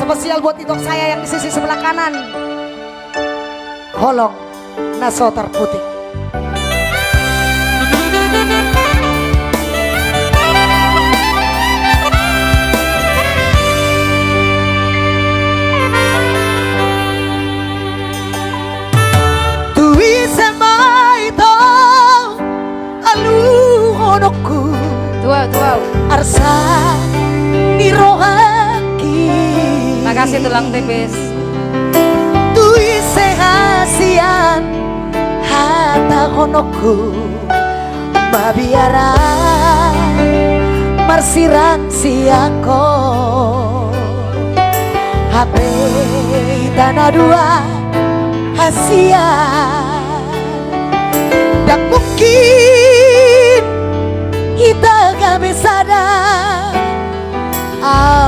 spesial buat idol saya yang di sisi sebelah kanan. Holong Naso Terputih. Arsa nirohaki. Makasih tulang tipis. Tui sehasian hata honoku mabiara marsiran siako HP tanah dua hasia dan mungkin kita gak bisa dah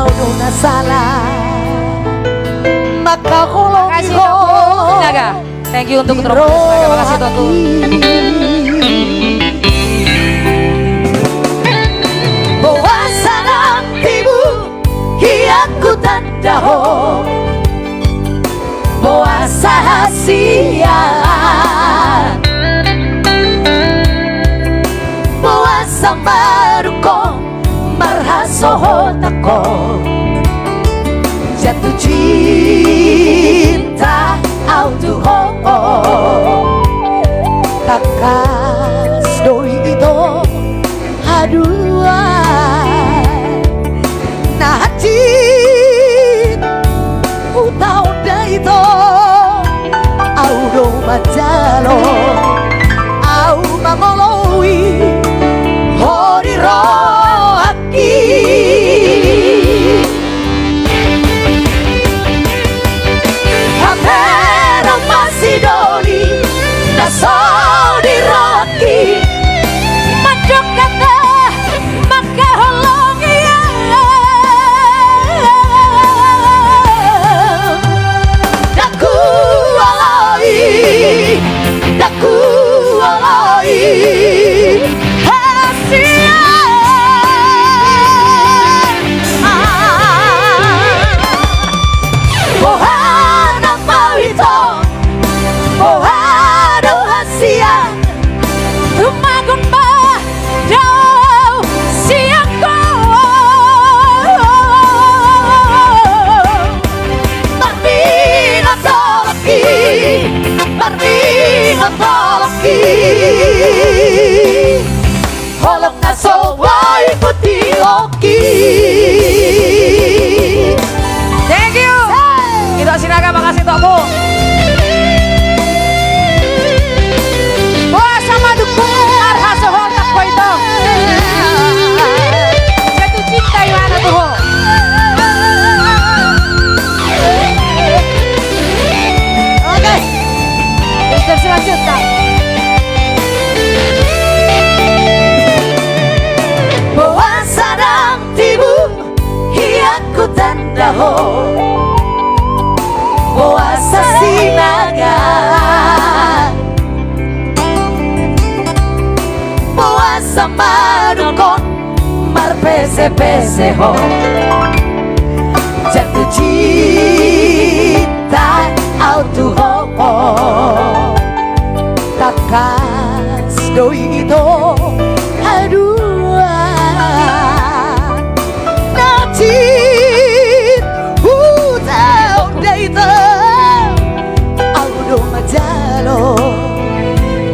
nuna salah maka kalau makasih Tuanku Naga, thank you untuk terus Naga, makasih Tuanku. Bawa sanang tibu hiaku tandaho bawa sahasia sambaruko marhasoho tako jatuh cinta autuho takas doi itu haduan nah cint utau da itu audo majalo au mamoloi Horiroaki Hapera masidoli Nasodiroaki Madok kata maka holongi Daku alai Daku alai Holong naso wai putih oki. Thank you. Kita Sinaga makasih Tuanku. Wah sama dukung arhasoho takko itu. Jatuh cinta mana tuh? Oke. Kita selanjutnya. Tandaho Boasa Sinaga Boasa Marukon Marpese-peseho Jatuh cinta autuho Takas doi itu haduan Naci Audo majalo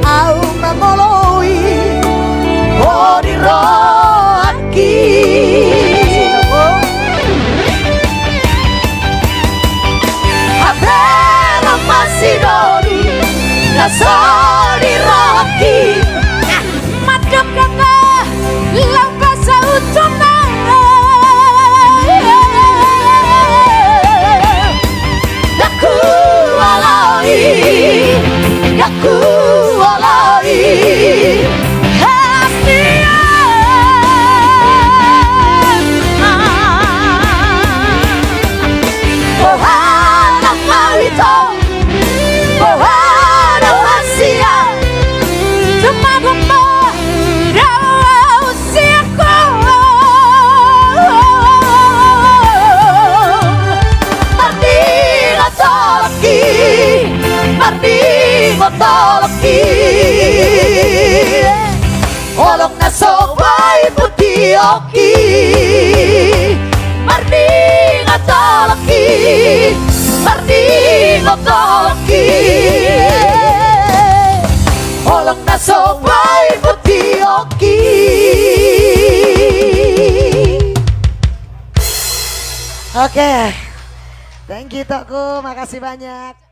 au mamoloi horiroaki Habera masidori nasodiroaki Madam kata lampa saucona Aku alai hasian Ohana mawito Ohana hasian toloki olong na sobay puti oki marning toloki marning toloki olong na sobay puti oki. Oke, thank you Tokku, makasih banyak.